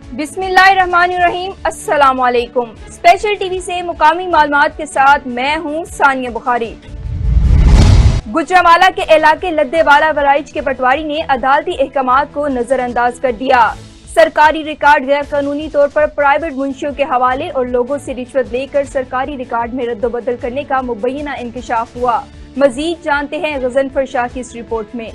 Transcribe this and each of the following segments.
बिस्मिल्लाहिर्रहमानिर्रहीम। अस्सलाम वालेकुम। स्पेशल टीवी से मुकामी मालूमात के साथ मैं हूं सानिया बुखारी। गुजरांवाला के इलाके लद्देवाला वराइच के पटवारी ने अदालती अहकामात को नजरअंदाज कर दिया। सरकारी रिकॉर्ड गैर कानूनी तौर पर प्राइवेट मुंशियों के हवाले और लोगों से रिश्वत लेकर सरकारी रिकॉर्ड में रद्दोबदल करने का मुबैना इंकशाफ हुआ। मजीद जानते हैं गजनफर शाह की इस रिपोर्ट में।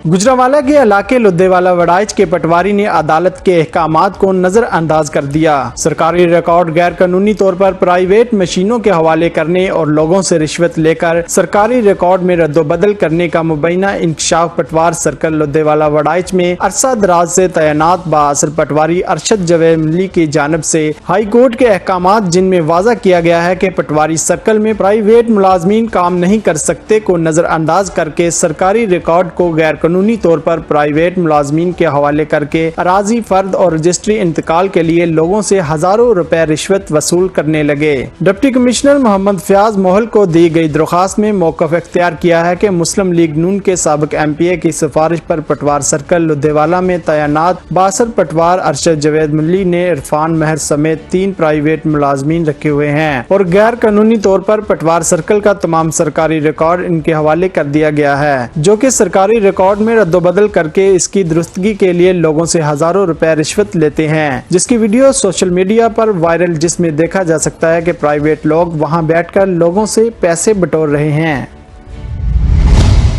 गुजरांवाला के इलाके लद्देवाला वड़ाइच के पटवारी ने अदालत के अहकामात को नजरअंदाज कर दिया। सरकारी रिकॉर्ड गैर कानूनी तौर पर प्राइवेट मशीनों के हवाले करने और लोगों से रिश्वत लेकर सरकारी रिकॉर्ड में रद्दोबदल करने का मुबैना इंकशाफ पटवार सर्कल लद्देवाला वड़ाइच में अरसा दराज से तैनात बाअसर पटवारी अरशद जवेद मिल्ली की जानिब से हाई कोर्ट के अहकामात जिनमें वाज़ा किया गया है कि पटवारी सर्कल में प्राइवेट मुलाजमीन काम नहीं कर सकते को नजरअंदाज करके सरकारी रिकॉर्ड को गैर कानूनी तौर पर प्राइवेट मुलाजमीन के हवाले करके अराजी फर्द और रजिस्ट्री इंतकाल के लिए लोगों से हजारों रुपए रिश्वत वसूल करने लगे। डिप्टी कमिश्नर मोहम्मद फयाज मोहल को दी गई दरख्वास्त में मौक़िफ़ इख्तियार किया है कि मुस्लिम लीग नून के साबिक MPA की सिफारिश पर पटवार सर्कल लद्देवाला में तैनात बाअसर पटवार अरशद जवेद मिल्ली ने इरफान महर समेत 3 प्राइवेट मुलाजमीन रखे हुए हैं और गैर कानूनी तौर पर पटवार सर्कल का तमाम सरकारी रिकॉर्ड इनके हवाले कर दिया गया है, जो कि सरकारी रिकॉर्ड में रद्दोबदल करके इसकी दुरुस्तगी के लिए लोगों से हजारों रुपए रिश्वत लेते हैं, जिसकी वीडियो सोशल मीडिया पर वायरल जिसमें देखा जा सकता है कि प्राइवेट लोग वहां बैठकर लोगों से पैसे बटोर रहे हैं।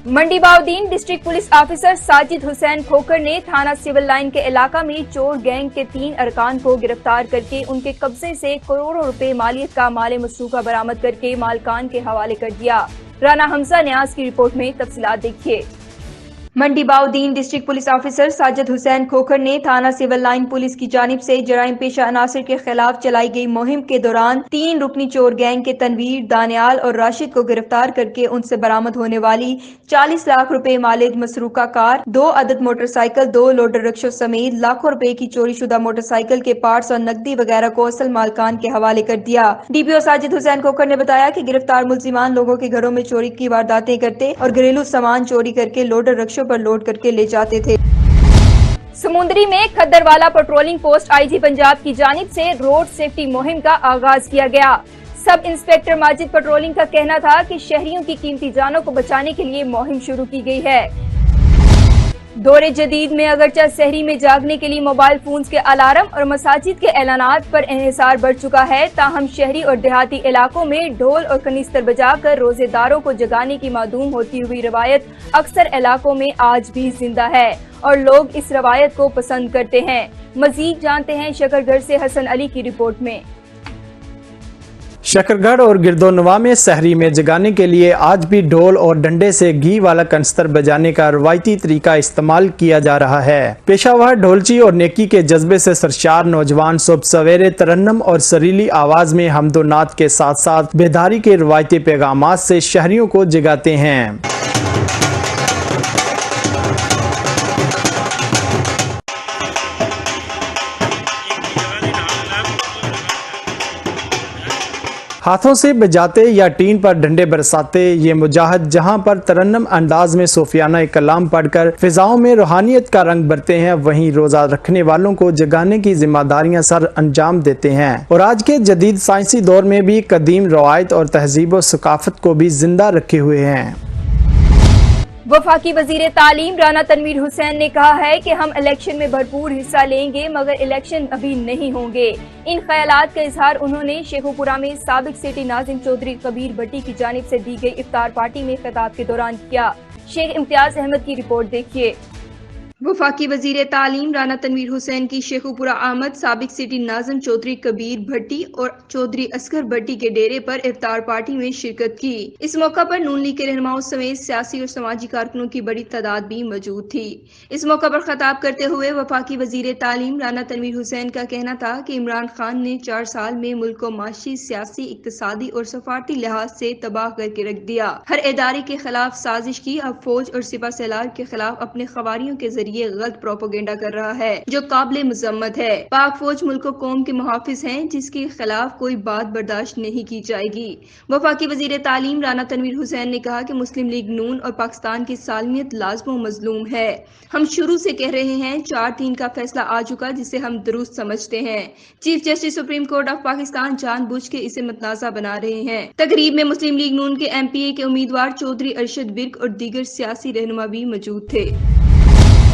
Mandi Bahauddin district police officer Sajid Hussain Khokhar ने थाना सिविल लाइन के इलाका में चोर गैंग के 3 अरकान को गिरफ्तार करके उनके कब्जे से करोड़ों रुपए मालियत का माल मसरूका बरामद करके मालकान के हवाले कर दिया। राना हमजा न्याज की रिपोर्ट में तफसीलात देखिए। Mandi Bahauddin district police officer Sajid Hussain Khokhar ने थाना सिविल लाइन पुलिस की जानिब से जराइम पेशा अनासर के खिलाफ चलाई गई मुहिम के दौरान 3 रुकनी चोर गैंग के तनवीर, दानियाल और राशिद को गिरफ्तार करके उनसे बरामद होने वाली 40 लाख रुपए मालिक मसरूका कार, 2 अदद मोटरसाइकिल, 2 लोडर रिक्शों समेत लाखों रुपए की चोरी शुदा मोटरसाइकिल के पार्ट्स और नकदी वगैरह को असल मालकान के हवाले कर दिया। DPO साजिद हुसैन खोखर ने बताया कि गिरफ्तार मुल्जिमान लोगों के घरों में चोरी की वारदातें करते और घरेलू सामान चोरी करके लोडर रिक्शों पर लोड करके ले जाते थे। समुंदरी में खद्दरवाला पेट्रोलिंग पोस्ट IG पंजाब की जानिब से रोड सेफ्टी मुहिम का आगाज किया गया। सब इंस्पेक्टर माजिद पेट्रोलिंग का कहना था कि शहरियों की कीमती जानों को बचाने के लिए मुहिम शुरू की गई है। दौरे जदीद में अगरचे शहरी में जागने के लिए मोबाइल फोन्स के अलार्म और मसाजिद के ऐलानात पर इन्हिसार बढ़ चुका है, ताहम शहरी और देहाती इलाकों में ढोल और कनीस्तर बजाकर रोजेदारों को जगाने की मादूम होती हुई रवायत अक्सर इलाकों में आज भी जिंदा है और लोग इस रवायत को पसंद करते हैं। मजीद जानते हैं शकरगढ़ से हसन अली की रिपोर्ट में। शकरगढ़ और गिरदोनवा में शहरी में जगाने के लिए आज भी ढोल और डंडे से घी वाला कंस्तर बजाने का रवायती तरीका इस्तेमाल किया जा रहा है। पेशावर ढोलची और नेकी के जज्बे से सरशार नौजवान सुबह सवेरे तरन्नम और सरीली आवाज में हमदो नात के साथ साथ बेदारी के रवायती पैगामात से शहरियों को जगाते हैं। हाथों से बजाते या टीन पर डंडे बरसाते ये मुजाहिद जहां पर तरन्नम अंदाज में सूफियाना कलाम पढ़कर फिजाओं में रूहानियत का रंग भरते हैं, वहीं रोजा रखने वालों को जगाने की जिम्मेदारियां सर अंजाम देते हैं और आज के जदीद साइंसी दौर में भी कदीम रवायत और तहजीब और सकाफत को भी जिंदा रखे हुए हैं। वफाकी वजीर तालीम राना तनवीर हुसैन ने कहा है कि हम इलेक्शन में भरपूर हिस्सा लेंगे मगर इलेक्शन अभी नहीं होंगे। इन ख्यालात का इजहार उन्होंने शेखुपुरा में साबिक सिटी नाजिम चौधरी कबीर भट्टी की जानिब से दी गई इफ्तार पार्टी में खिताब के दौरान किया। शेख इम्तियाज अहमद की रिपोर्ट देखिए। वफाकी वजीर तालीम राना तनवीर हुसैन की शेखुपुरा आमद साबिक सिटी नाज़िम चौधरी कबीर भट्टी और चौधरी असगर भट्टी के डेरे पर इफ्तार पार्टी में शिरकत की। इस मौका पर नून लीग के रहनुमाओं समेत सियासी और समाजी कारकुनों की बड़ी तादाद भी मौजूद थी। इस मौका पर खिताब करते हुए वफाकी वजीर तालीम राना तनवीर हुसैन का कहना था कि इमरान खान ने 4 साल में मुल्क को माशी, सियासी, इक्तिसादी और सफारती लिहाज से तबाह करके रख दिया। हर इदारे के खिलाफ साजिश की। अब फौज और सिपा सलार के खिलाफ अपने खवारियों के जरिए لیے غلط پروپیگنڈا کر رہا ہے جو قابل مذمت ہے۔ پاک فوج ملک و قوم کے محافظ ہیں جس کے خلاف کوئی بات برداشت نہیں کی جائے گی۔ وفاقی وزیر تعلیم رانا تنویر حسین نے کہا کہ مسلم لیگ نون اور پاکستان کی سالمیت لازم و مظلوم ہے۔ ہم شروع سے کہہ رہے ہیں 4-3 کا فیصلہ آ چکا جسے ہم درست سمجھتے ہیں۔ Chief justice supreme court of Pakistan جان بوجھ کے اسے متنازع بنا رہے ہیں۔ تقریب میں مسلم لیگ نون کے ایم پی اے کے امیدوار چودھری ارشد برق اور دیگر سیاسی رہنما بھی موجود تھے۔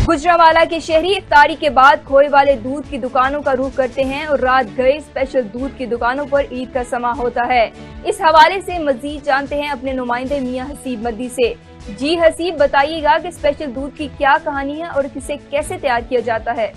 گجرانوالہ کے شہری افطاری کے بعد کھوئے والے دودھ کی دکانوں کا رخ کرتے ہیں اور رات گئے اسپیشل دودھ کی دکانوں پر عید کا سما ہوتا ہے۔ اس حوالے سے مزید جانتے ہیں اپنے نمائندے میاں حسیب مدی سے۔ جی حسیب، بتائیے گا کہ اسپیشل دودھ کی کیا کہانی ہے اور اسے کیسے تیار کیا جاتا ہے؟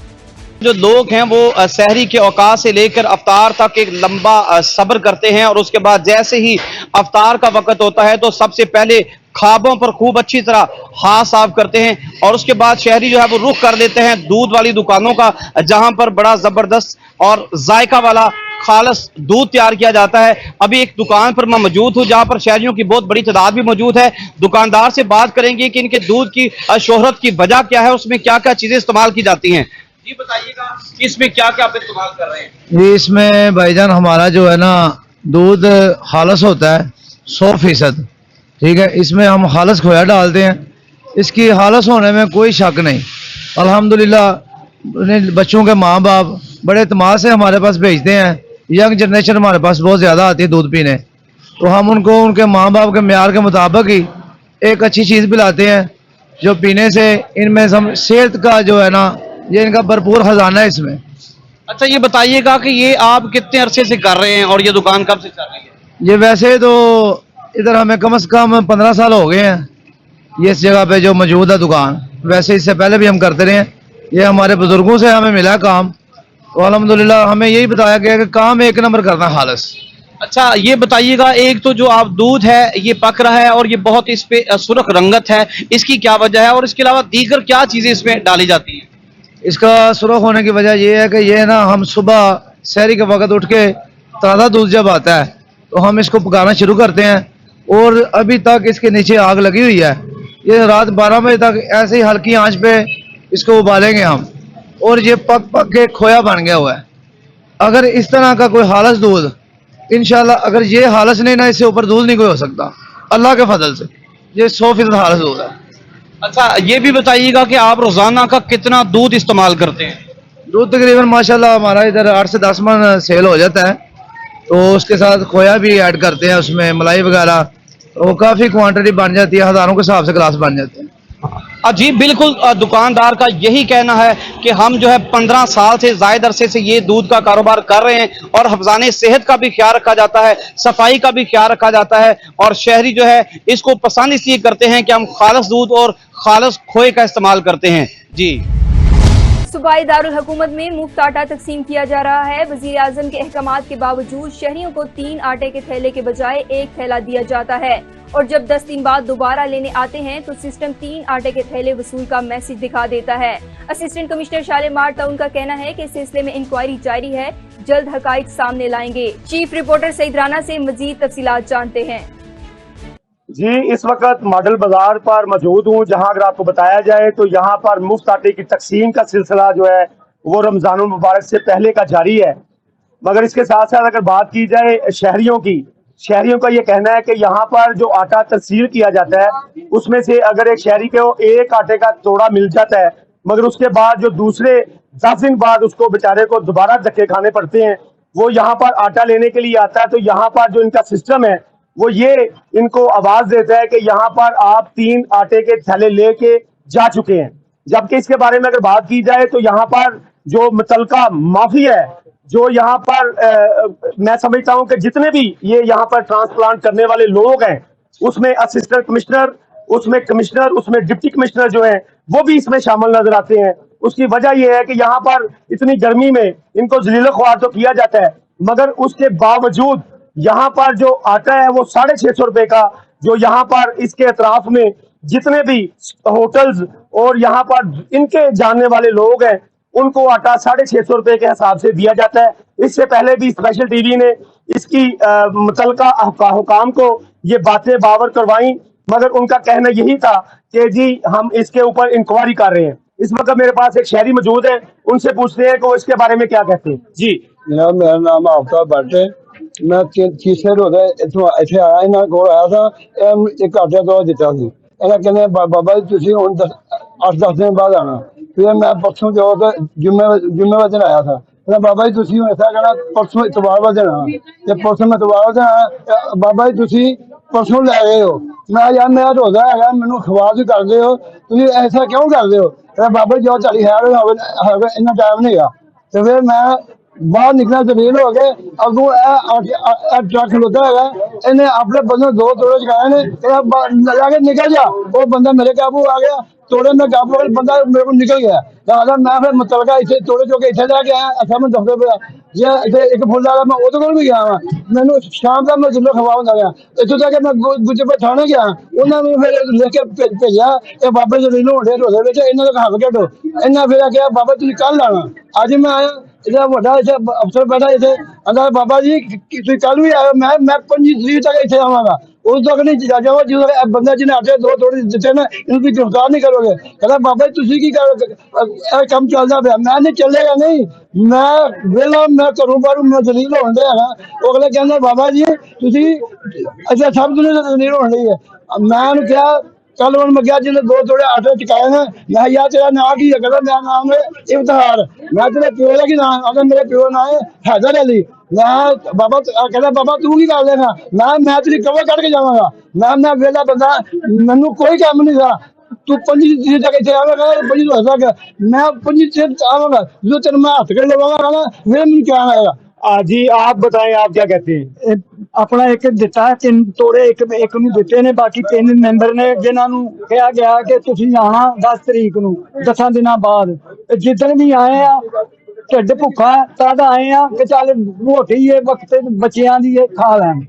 جو لوگ ہیں وہ سحری کے اوقات سے لے کر افطار تک ایک لمبا صبر کرتے ہیں اور اس کے بعد جیسے ہی افطار کا وقت ہوتا ہے تو سب سے پہلے خوابوں پر خوب اچھی طرح ہاتھ صاف کرتے ہیں اور اس کے بعد شہری جو ہے وہ رخ کر لیتے ہیں دودھ والی دکانوں کا، جہاں پر بڑا زبردست اور ذائقہ والا خالص دودھ تیار کیا جاتا ہے۔ ابھی ایک دکان پر میں موجود ہوں جہاں پر شہریوں کی بہت بڑی تعداد بھی موجود ہے۔ دکاندار سے بات کریں گے کہ ان کے دودھ کی شہرت کی وجہ کیا ہے، اس میں کیا کیا چیزیں استعمال کی جاتی ہیں۔ جی بتائیے گا کہ اس میں کیا کیا آپ استعمال کر رہے ہیں؟ جی اس میں بھائی جان ہمارا جو ہے نا دودھ خالص ہوتا ہے 100%، ٹھیک ہے۔ اس میں ہم خالص کھویا ڈالتے ہیں، اس کی خالص ہونے میں کوئی شک نہیں۔ الحمدللہ بچوں کے ماں باپ بڑے اعتماد سے ہمارے پاس بھیجتے ہیں۔ ینگ جنریشن ہمارے پاس بہت زیادہ آتی ہے دودھ پینے، تو ہم ان کو ان کے ماں باپ کے معیار کے مطابق ہی ایک اچھی چیز پلاتے ہیں جو پینے سے ان میں صحت کا جو ہے نا یہ ان کا بھرپور خزانہ ہے اس میں۔ اچھا یہ بتائیے گا کہ یہ آپ کتنے عرصے سے کر رہے ہیں اور یہ دکان کب سے چل رہی ہے؟ یہ ویسے تو ادھر ہمیں کم از کم 15 سال ہو گئے ہیں یہ اس جگہ پہ جو موجود ہے دکان۔ ویسے اس سے پہلے بھی ہم کرتے رہے ہیں، یہ ہمارے بزرگوں سے ہمیں ملا کام، تو الحمدللہ ہمیں یہی بتایا گیا کہ کام ایک نمبر کرنا خالص۔ اچھا یہ بتائیے گا، ایک تو جو آپ دودھ ہے یہ پک رہا ہے اور یہ بہت اس پہ سرخ رنگت ہے، اس کی کیا وجہ ہے اور اس کے علاوہ دیگر کیا چیزیں اس میں ڈالی جاتی ہیں؟ اس کا سرخ ہونے کی وجہ یہ ہے کہ یہ نا ہم صبح سحری کے وقت اٹھ کے تازہ دودھ جب آتا ہے تو ہم اس کو پکانا شروع کرتے ہیں اور ابھی تک اس کے نیچے آگ لگی ہوئی ہے۔ یہ رات 12 بجے تک ایسے ہی ہلکی آنچ پہ اس کو ابالیں گے ہم، اور یہ پک پک کے کھویا بن گیا ہوا ہے۔ اگر اس طرح کا کوئی خالص دودھ انشاءاللہ، اگر یہ خالص نہیں نا اس سے اوپر دودھ نہیں کوئی ہو سکتا اللہ کے فضل سے، یہ 100% خالص دودھ ہے۔ اچھا یہ بھی بتائیے گا کہ آپ روزانہ کا کتنا دودھ استعمال کرتے ہیں؟ دودھ تقریباً ماشاءاللہ ہمارا ادھر 8 سے 10 من سیل ہو جاتا ہے، تو اس کے ساتھ کھویا بھی ایڈ کرتے ہیں، اس میں ملائی وغیرہ، وہ کافی کوانٹٹی بن جاتی ہے، ہزاروں کے حساب سے گلاس بن جاتے ہیں۔ جی بالکل، دکاندار کا یہی کہنا ہے کہ ہم جو ہے 15 سال سے زائد عرصے سے یہ دودھ کا کاروبار کر رہے ہیں اور حفظان صحت کا بھی خیال رکھا جاتا ہے، صفائی کا بھی خیال رکھا جاتا ہے، اور شہری جو ہے اس کو پسند اس لیے کرتے ہیں کہ ہم خالص دودھ اور خالص کھوئے کا استعمال کرتے ہیں۔ جی صوبائی دارالحکومت میں مفت آٹا تقسیم کیا جا رہا ہے۔ وزیر اعظم کے احکامات کے باوجود شہریوں کو 3 آٹے کے تھیلے کے بجائے 1 تھیلا دیا جاتا ہے، اور جب 10 دن بعد دوبارہ لینے آتے ہیں تو سسٹم 3 آٹے کے تھیلے وصول کا میسج دکھا دیتا ہے۔ اسسٹنٹ کمشنر شالمار ٹاؤن کا کہنا ہے کہ اس سلسلے میں انکوائری جاری ہے، جلد حقائق سامنے لائیں گے۔ چیف رپورٹر سعید رانا سے مزید تفصیلات جانتے ہیں۔ جی اس وقت ماڈل بازار پر موجود ہوں، جہاں اگر آپ کو بتایا جائے تو یہاں پر مفت آٹے کی تقسیم کا سلسلہ جو ہے وہ رمضان المبارک سے پہلے کا جاری ہے، مگر اس کے ساتھ ساتھ اگر بات کی جائے شہریوں کا یہ کہنا ہے کہ یہاں پر جو آٹا تقسیم کیا جاتا ہے اس میں سے اگر ایک شہری کو 1 آٹے کا توڑا مل جاتا ہے، مگر اس کے بعد جو دوسرے 10 دن بعد اس کو بیچارے کو دوبارہ دھکے کھانے پڑتے ہیں، وہ یہاں پر آٹا لینے کے لیے آتا ہے، تو یہاں پر جو ان کا سسٹم ہے وہ یہ ان کو آواز دیتا ہے کہ یہاں پر آپ 3 آٹے کے تھیلے لے کے جا چکے ہیں، جبکہ اس کے بارے میں اگر بات کی جائے تو یہاں پر جو متعلقہ مافیا ہے، جو یہاں پر میں سمجھتا ہوں کہ جتنے بھی یہ یہاں پر ٹرانسپلانٹ کرنے والے لوگ ہیں، اس میں اسسٹنٹ کمشنر، اس میں کمشنر، اس میں ڈپٹی کمشنر جو ہیں وہ بھی اس میں شامل نظر آتے ہیں۔ اس کی وجہ یہ ہے کہ یہاں پر اتنی گرمی میں ان کو ذلیل خوار تو کیا جاتا ہے، مگر اس کے باوجود یہاں پر جو آٹا ہے وہ 650 روپے کا، جو یہاں پر اس کے اطراف میں جتنے بھی ہوٹلز اور یہاں پر ان کے جاننے والے لوگ ہیں ان کو آٹا 650 روپے کے حساب سے دیا جاتا ہے۔ اس سے پہلے بھی اسپیشل ٹی وی نے اس کی متعلقہ حکام کو یہ باتیں باور کروائیں، مگر ان کا کہنا یہی تھا کہ جی ہم اس کے اوپر انکوائری کر رہے ہیں۔ इस वक्त मेरे पास एक शहरी मौजूद है, उनसे पूछते हैं कि वो इसके बारे में क्या कहते हैं। जी जनाब, मेरा नाम आफ्ताब भट्ट है। मैं तीसरे रोज ਇੱਥੇ ਆਇਆ, ਇਹਨਾਂ ਕੋਲ ਆਇਆ था। एक ਘੰਟੇ ਤੋਂ ਦਿੱਤਾ ਸੀ। ਇਹਨਾਂ ਕਹਿੰਦੇ ਬਾਬਾ ਜੀ ਤੁਸੀਂ ਹੁਣ 8-10 ਦਿਨ ਬਾਅਦ ਆਣਾ। ਫਿਰ ਮੈਂ ਪਰਸੋਂ ਜੋ ਜੁਮੇ ਵਾਲੇ ਦਿਨ ਆਇਆ था। ਕਹਿੰਦਾ ਬਾਬਾ ਜੀ ਤੁਸੀਂ ਐਸਾ ਕਹਿਣਾ ਪਰਸੋਂ ਇਤਵਾਰ ਵਾਲੇ ਦਿਨ ਆਣਾ, ਤੇ ਪਰਸੋਂ ਮੈਂ ਇਤਵਾਰ ਵਾਲੇ ਦਿਨ ਆਇਆ। ਬਾਬਾ ਜੀ ਤੁਸੀਂ ਪਰਸੋਂ ਲੈ ਗਏ ਹੋ। ਮੈਂ ਯਾਰ ਮੇਰਾ ਰੋਜ਼ਾ ਹੈਗਾ, ਮੈਨੂੰ ਖਵਾਜ ਕਰਦੇ ਹੋ, ਤੁਸੀਂ ਐਸਾ ਕਿਉਂ ਕਰਦੇ ਹੋ? ਕਹਿੰਦਾ ਬਾਬਾ ਜੀ ਜੋ ਤੁਹਾਡੀ ਹੈ ਇੰਨਾ ਟਾਈਮ ਨਹੀਂ ਹੈਗਾ। ਤੇ ਫਿਰ ਮੈਂ ਬਾਹਰ ਨਿਕਲਣਾ ਜ਼ਮੀਨ ਹੋ ਗਏ। ਅੱਗੋਂ ਟਰੱਕ ਖਲੋਤਾ ਹੈਗਾ, ਇਹਨੇ ਆਪਣੇ ਬੰਦੇ 2 ਤੋੜੇ ਚਕਾਏ ਨੇ। ਜਾ ਕੇ ਨਿਕਲ ਜਾ, ਉਹ ਬੰਦਾ ਮੇਰੇ ਕਾਬੂ ਆ ਗਿਆ। ਤੋੜੇ ਮੈਂ ਕਾਬੂ ਆ, ਬੰਦਾ ਮੇਰੇ ਕੋਲ ਨਿਕਲ ਗਿਆ। दादा मैं फिर मुतलका इतने तोड़े चौके इतने लैके आया। अच्छा मैं दफतर पे जे एक फुल वाला मैं वो भी गया वा। मैंने शाम का मैं जिले खवा होंगे गया इतों तक मैं गुजर थाने गया। उन्होंने फिर लेके भेजा ये बाबा जमीन होने रोजे में इन्होंने हक कटो। इन्हें फिर क्या बाबा तुम कल आना। अज मैं आया इतना बड़ा इतने अफसर बैठा इतने आंदा बाबा जी तुम कल भी आए। मैं 25 तरीक तक इतने आवागा, उस तक नहीं जावा जो बंदा जिन्हें आटे 2 तोड़े दिते ना इनको गिरफ्तार नहीं करोगे। कहता बाबा जी तुम की काम चलता पाया। मैं नहीं चलेगा नहीं, मैं वेला मैं घरों बाहरों मैं दलील होने है। अगले कहते बाबा जी तुम अच्छा सब दुनिया दलील होने है। मैं क्या कल हम मैं गया जिन्हें 2 तोड़े आटे चुकाए हैं। मैं यार तेरा नाम की है? कहता मेरा नाम है इफ्तार। मैं तेरे प्यो का की नाम? अगर मेरे प्यो नाम है हैदर अली। मैं बाबा कहता बाबा तू की कर लेगा? मैं तेरी कवर कट के जावागा। मैं वेला बंदा, मैनू कोई काम नहीं था। तू 25 तक इतने आवेगा, 25 तक मैं 25 आवागा जो तेरे मैं हाथ कर लवागा ना फिर मुझे क्या आएगा। जी आप बताएं, आप क्या कहते हैं? अपना एक दिता 3 तोड़े एक नूं दिते ने, बाकी 3 मैंबर ने जिन्हां नूं कहा गया कि तुसीं आना 10 तरीक नूं 10 दिनां बाद। जिदन भी आए आ ढिड भुखा तादा आए आ कि चल रोटी ये वक्त बच्चियां दी खा लैन।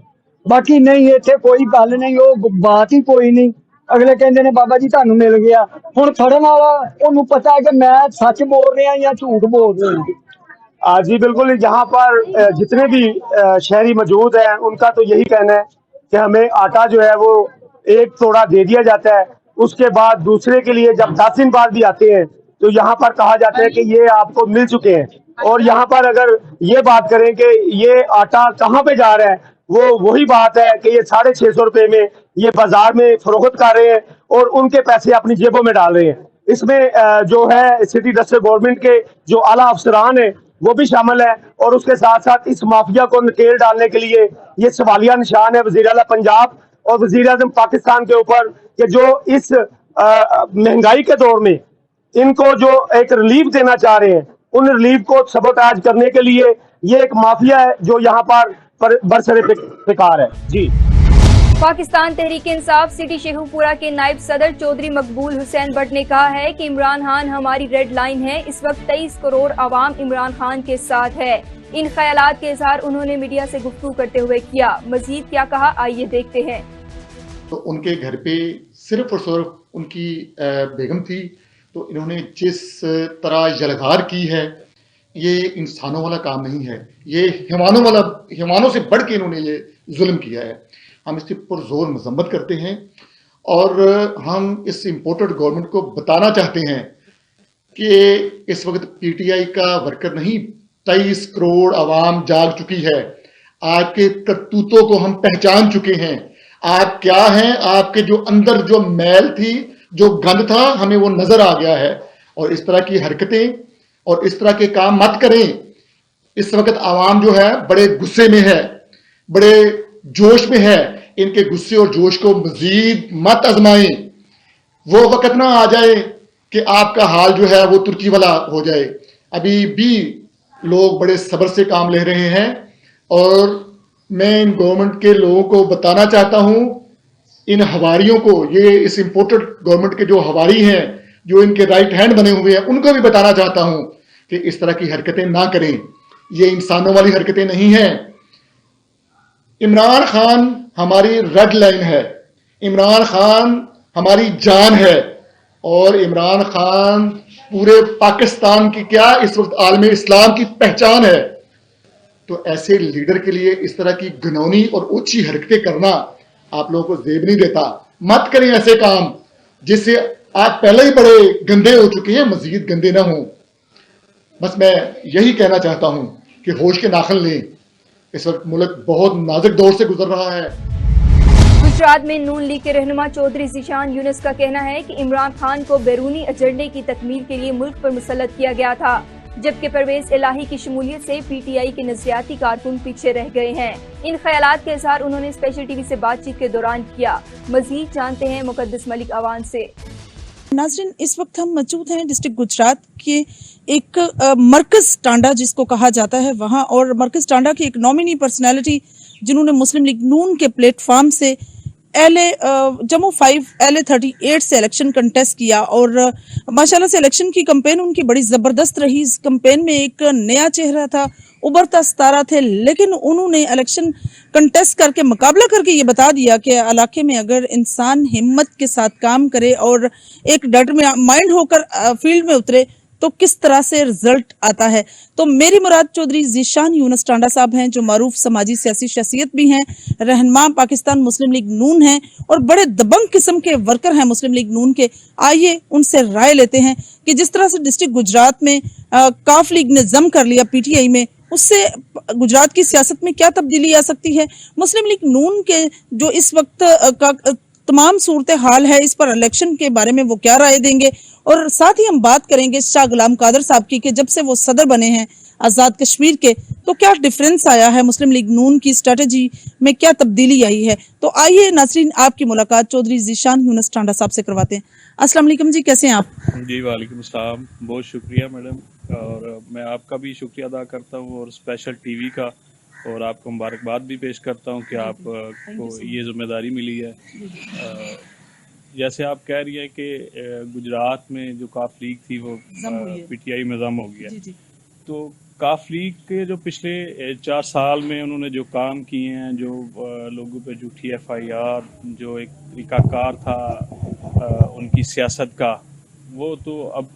बाकी नहीं इत्थे कोई गल नहीं, वो बात ही कोई नहीं। अगले कहते ने बाबा जी तुहानूं मिल गया। हुण फड़न वाला उन्होंने पता है कि मैं सच बोल रहा या झूठ बोल रहा। जी बिल्कुल, यहाँ पर जितने भी शहरी मौजूद हैं उनका तो यही कहना है कि हमें आटा जो है वो 1 तोड़ा दे दिया जाता है। उसके बाद दूसरे के लिए जब 10 दिन बाद भी आते हैं तो यहाँ पर कहा जाता है कि ये आपको मिल चुके हैं। और यहाँ पर अगर ये बात करें कि ये आटा कहाँ पे जा रहा है, वो वही बात है कि ये 650 रुपए में ये बाजार में फरोख्त कर रहे हैं और उनके पैसे अपनी जेबों में डाल रहे हैं। इसमें जो है सिटी डिस्ट्रिक्ट गवर्नमेंट के जो आला अफसरान है वो भी शामिल है। और उसके साथ साथ इस माफिया को नकेल डालने के लिए ये सवालिया निशान है वज़ीर आला पंजाब और वज़ीर आज़म पाकिस्तान के ऊपर कि जो इस महंगाई के दौर में इनको जो एक रिलीफ देना चाह रहे हैं, उन रिलीफ को सबोताज करने के लिए ये एक माफिया है जो यहाँ पर बरसरे फिकार है। जी पाकिस्तान तहरीक इंसाफ सिटी शेखुपुरा के नायब सदर चौधरी मकबूल हुसैन भट्ट ने कहा है कि इमरान खान हमारी रेड लाइन है। इस वक्त 23 करोड़ आवाम इमरान खान के साथ है। इन ख्यालात के इजहार उन्होंने मीडिया से गुफ्तगू करते हुए किया। मजीद क्या कहा आइए देखते हैं। तो उनके घर पे सिर्फ और सिर्फ उनकी बेगम थी, तो इन्होंने जिस तरह जलगार की है ये इंसानों वाला काम नहीं है, ये हैवानों से बढ़ के इन्होंने ये जुल्म किया है। हम इसके पुरजोर मजम्मत करते हैं और हम इस इम्पोर्टेड गवर्नमेंट को बताना चाहते हैं कि इस वक्त पीटीआई का वर्कर नहीं 23 करोड़ आवाम जाग चुकी है। आपके करतूतों को हम पहचान चुके हैं। आप क्या हैं, आपके जो अंदर जो मैल थी, जो गंद था, हमें वो नजर आ गया है। और इस तरह की हरकतें और इस तरह के काम मत करें। इस वक्त आवाम जो है बड़े गुस्से में है, बड़े जोश में है। इनके गुस्से और जोश को मजीद मत आजमाएं। वो वक्त ना आ जाए कि आपका हाल जो है वो तुर्की वाला हो जाए। अभी भी लोग बड़े सब्र से काम ले रहे हैं और मैं इन गवर्नमेंट के लोगों को बताना चाहता हूं, इन हवारियों को, ये इस इम्पोर्टेड गवर्नमेंट के जो हवारी हैं, जो इनके राइट हैंड बने हुए हैं, उनको भी बताना चाहता हूं कि इस तरह की हरकतें ना करें। ये इंसानों वाली हरकतें नहीं हैं। इमरान खान हमारी रेड लाइन है, इमरान खान हमारी जान है और इमरान खान पूरे पाकिस्तान की क्या इस वक्त आलम इस्लाम की पहचान है। तो ऐसे लीडर के लिए इस तरह की घिनौनी और ऊंची हरकतें करना आप लोगों को जेब नहीं देता। मत करें ऐसे काम जिससे आप पहले ही बड़े गंदे हो चुके हैं, मजीद गंदे ना हों। बस मैं यही कहना चाहता हूं कि होश के नाखन लें। इस वक्त मुल्क बहुत नाजुक दौर से गुजर रहा है। गुजरात में नून लीग के रहनुमा चौधरी ज़ीशान यूनुस का कहना है कि इमरान खान को बैरूनी एजेंडे की तकमील के लिए मुल्क पर मुसल्लत किया गया था, जबकि परवेज इलाही की शमूलियत से पीटीआई के नज़रियाती कारकुन पीछे रह गए हैं। इन ख्यालात का इजहार उन्होंने स्पेशल टीवी से बातचीत के दौरान किया। मजीद जानते हैं मुकद्दस मलिक अवान से। नाज़रीन, इस वक्त हम मौजूद हैं डिस्ट्रिक्ट गुजरात के एक मरकज टांडा जिसको कहा जाता है वहाँ, और मरकज टांडा की एक नॉमिनी पर्सनैलिटी जिन्होंने मुस्लिम लीग नून के प्लेटफॉर्म से जम्मू 5 LA38 से इलेक्शन कंटेस्ट किया, और माशाल्लाह से इलेक्शन की कैंपेन उनकी बड़ी ज़बरदस्त रही। इस कैंपेन में एक नया चेहरा था, उभरता सितारा थे, लेकिन उन्होंने इलेक्शन कंटेस्ट करके मुकाबला करके ये बता दिया कि इलाके में अगर इंसान हिम्मत के साथ काम करे और एक डिटरमाइंड होकर फील्ड में उतरे तो किस तरह से रिजल्ट आता है। तो मेरी मुराद चौधरी ज़ीशान यूनुस टांडा साहब हैं, जो मारूफ समाजी सियासी शख्सियत भी हैं, रहनुमा पाकिस्तान मुस्लिम लीग नून हैं और बड़े दबंग किस्म के वर्कर हैं मुस्लिम लीग नून के। आइए उनसे राय लेते हैं कि जिस तरह से डिस्ट्रिक्ट गुजरात में काफ लीग ने जम कर लिया पीटीआई में, उससे गुजरात की सियासत में क्या तब्दीली आ सकती है। मुस्लिम लीग नून के जो इस वक्त का तमाम सूरत हाल है, इस पर इलेक्शन के बारे में वो क्या राय देंगे, और साथ ही हम बात करेंगे शाह गुलाम कादर साहब की कि जब से वो सदर बने हैं आज़ाद कश्मीर के, तो क्या डिफरेंस आया है, मुस्लिम लीग नून की स्ट्रेटजी में क्या तब्दीली आई है। तो आइए नाज़रीन, आपकी मुलाकात चौधरी ज़ीशान यूनुस टांडा साहब से करवाते हैं। अस्सलाम वालेकुम जी, कैसे हैं आप? जी वालेकुम अस्सलाम, बहुत शुक्रिया मैडम, और मैं आपका भी शुक्रिया अदा करता हूँ और स्पेशल टीवी का, और आपको मुबारकबाद भी पेश करता हूँ कि आपको ये जिम्मेदारी मिली है। जैसे आप कह रही है कि गुजरात में जो काफ लीग थी वो पीटीआई में जम हो गया, तो काफ लीग के जो पिछले 4 साल में उन्होंने जो काम किए हैं, जो लोगों पे झूठी FIR, जो एक तरीकाकार था उनकी सियासत का, वो तो अब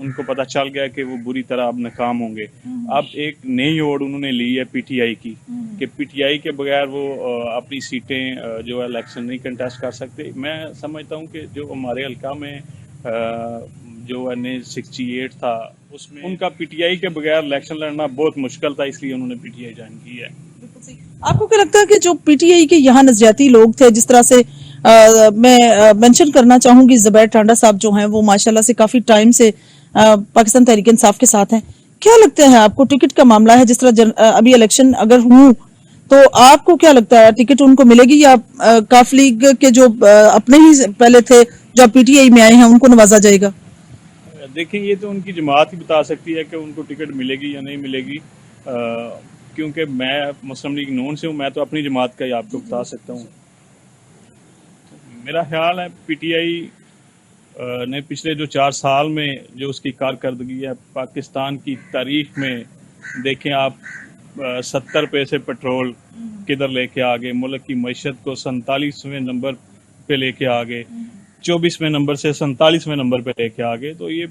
उनको पता चल गया कि वो बुरी तरह अब नाकाम होंगे। अब एक नई ओर उन्होंने ली है पीटीआई की, कि पीटीआई के बगैर वो अपनी सीटें जो है इलेक्शन नहीं कंटेस्ट कर सकते। मैं समझता हूँ कि जो हमारे हल्का में जो NA 68 था, उसमें उनका पीटीआई के बगैर इलेक्शन लड़ना बहुत मुश्किल था, इसलिए उन्होंने पीटीआई ज्वाइन की है। आपको क्या लगता है कि जो पीटीआई के यहाँ नजरियाती लोग थे, जिस तरह से मैं मेंशन करना चाहूंगी ज़ुबैर टांडा साहब जो हैं, वो माशाल्लाह से काफी टाइम से पाकिस्तान तहरीक इंसाफ के साथ हैं, क्या लगता है आपको टिकट का मामला है, जिस तरह अभी इलेक्शन अगर हूँ तो आपको क्या लगता है टिकट उनको मिलेगी, या काफ लीग के जो अपने ही पहले थे जो पीटीआई में आए हैं उनको नवाजा जाएगा? देखिए, ये तो उनकी जमात ही बता सकती है कि उनको टिकट मिलेगी या नहीं मिलेगी, क्योंकि मैं मुस्लिम लीग नून से हूँ, मैं तो अपनी जमात का ही आपको बता सकता हूँ। मेरा ख्याल है पीटीआई ने पिछले जो 4 साल में जो उसकी कारकर्दगी है पाकिस्तान की तारीख में, देखें आप 70 पैसे पेट्रोल किधर लेके आ गए, मुल्क की मईशत को 47वें नंबर पे लेके आ गए, 24वें नंबर से 47वें नंबर पे लेके आ गए। तो ये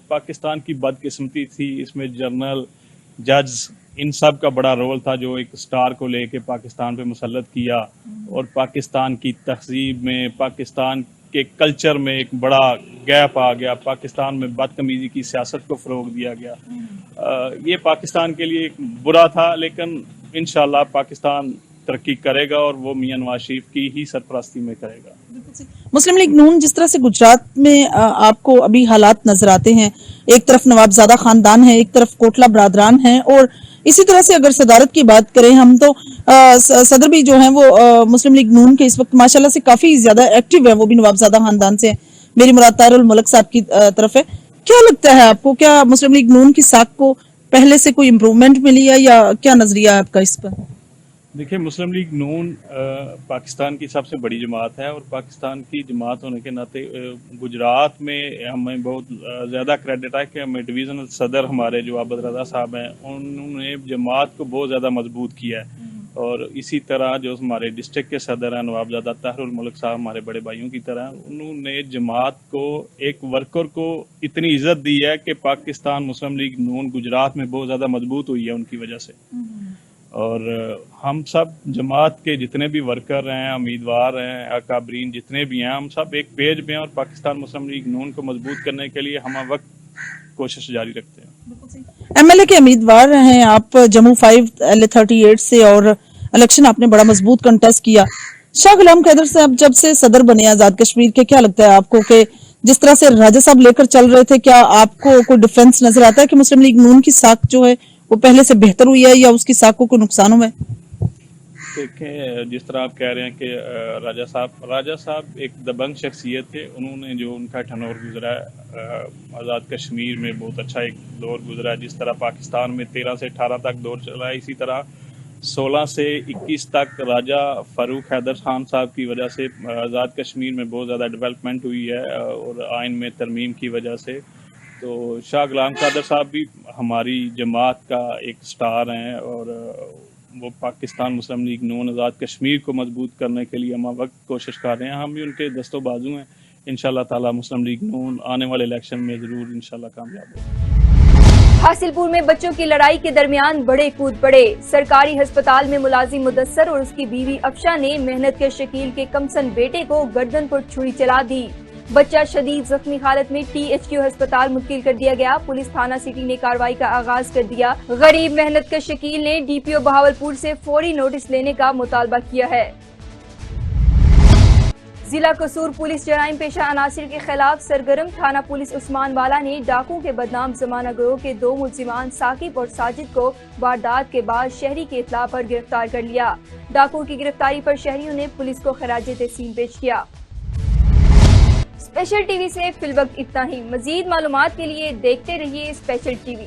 पाकिस्तान की बदकिस्मती थी, इसमें जर्नल, जज, इन सब का बड़ा रोल था, जो एक स्टार को लेके पाकिस्तान पे मुसल्लत किया, और पाकिस्तान की तहजीब में, पाकिस्तान के कल्चर में एक बड़ा गैप आ गया, पाकिस्तान में बदतमीजी की सियासत को फ़रोग दिया गया। ये पाकिस्तान के लिए एक बुरा था, लेकिन इंशाल्लाह पाकिस्तान तरक्की करेगा और वो मियां नवाज शरीफ की ही सरपरस्ती में करेगा। मुस्लिम लीग नून जिस तरह से गुजरात में आपको अभी हालात नजर आते हैं, एक तरफ नवाबजादा खानदान है, एक तरफ कोटला बरादरान है, और इसी तरह से अगर सदारत की बात करें हम तो सदर भी जो है वो मुस्लिम लीग नून के इस वक्त माशाल्लाह से काफी ज्यादा एक्टिव है, वो भी नवाबजादा खानदान से है। मेरी मुराद तारुल मुल्क साहब की तरफ है। क्या लगता है आपको, क्या मुस्लिम लीग नून की साख को पहले से कोई इम्प्रूवमेंट मिली है, या क्या नजरिया है आपका इस पर? देखिए, मुस्लिम लीग नून पाकिस्तान की सबसे बड़ी जमात है, और पाकिस्तान की जमात होने के नाते गुजरात में हमें बहुत ज़्यादा क्रेडिट है कि हमें डिवीज़नल सदर हमारे जो आबद रज़ा साहब हैं, उन्होंने जमात को बहुत ज़्यादा मजबूत किया है। और इसी तरह जो हमारे डिस्ट्रिक्ट के सदर हैं नवाबजादा तारुल मुल्क साहब, हमारे बड़े भाइयों की तरह, उन्होंने जमात को, एक वर्कर को इतनी इज्जत दी है कि पाकिस्तान मुस्लिम लीग नून गुजरात में बहुत ज़्यादा मजबूत हुई है उनकी वजह से। اور ہم سب جماعت کے جتنے بھی ورکر ہیں، امیدوار ہیں، اکابرین جتنے بھی ہیں، ہم سب ایک پیج پہ ہیں اور پاکستان مسلم لیگ نون کو مضبوط کرنے کے لیے ہم وقت کوشش جاری رکھتے ہیں۔ ایم ایل اے کے امیدوار ہیں آپ جموں 5 LA38 سے، اور الیکشن آپ نے بڑا مضبوط کنٹیسٹ کیا۔ شاہ غلام قیدر صاحب جب سے صدر بنے آزاد کشمیر کے، کیا لگتا ہے آپ کو کہ جس طرح سے راجہ صاحب لے کر چل رہے تھے، کیا آپ کو کوئی ڈیفرنس نظر آتا ہے کہ مسلم لیگ نون کی ساکھ جو ہے وہ پہلے سے بہتر ہوئی ہے یا اس کی ساکھ کو کوئی نقصان ہوا ہے؟ دیکھیں، جس طرح آپ کہہ رہے ہیں کہ راجہ صاحب ایک دبنگ شخصیت تھے، انہوں نے جو ان کا ٹنور گزرا ہے آزاد کشمیر میں بہت اچھا ایک دور گزرا ہے۔ جس طرح پاکستان میں 13 سے 18 تک دور چلا ہے، اسی طرح 16 سے 21 تک راجہ فاروق حیدر خان صاحب کی وجہ سے آزاد کشمیر میں بہت زیادہ ڈیولپمنٹ ہوئی ہے اور آئین میں ترمیم کی وجہ سے۔ تو شاہ غلام قادر صاحب بھی ہماری جماعت کا ایک سٹار ہیں اور وہ پاکستان مسلم لیگ نون آزاد کشمیر کو مضبوط کرنے کے لیے ہم وقت کوشش کر رہے ہیں۔ ہم بھی ان کے دست و بازو ہیں۔ انشاءاللہ تعالی مسلم لیگ نون آنے والے الیکشن میں ضرور انشاءاللہ کامیاب ہوگی۔ حاصل پور میں بچوں کی لڑائی کے درمیان بڑے کود پڑے۔ سرکاری ہسپتال میں ملازم مدثر اور اس کی بیوی افشا نے محنت کے شکیل کے کمسن بیٹے کو گردن پر چھری چلا دی۔ بچہ شدید زخمی حالت میں THQ ہسپتال منتقل کر دیا گیا۔ پولیس تھانہ سٹی نے کارروائی کا آغاز کر دیا۔ غریب محنت کے شکیل نے DPO بہاولپور سے فوری نوٹس لینے کا مطالبہ کیا ہے۔ ضلع قصور پولیس جرائم پیشہ عناصر کے خلاف سرگرم۔ تھانہ پولیس عثمان والا نے ڈاکوں کے بدنام زمانہ گروہ کے 2 ملزمان ثاقب اور ساجد کو واردات کے بعد شہری کی اطلاع پر گرفتار کر لیا۔ ڈاکوں کی گرفتاری پر شہریوں نے پولیس کو خراج تحسین پیش کیا۔ اسپیشل ٹی وی سے فی الوقت اتنا ہی۔ مزید معلومات کے لیے دیکھتے رہیے اسپیشل ٹی وی۔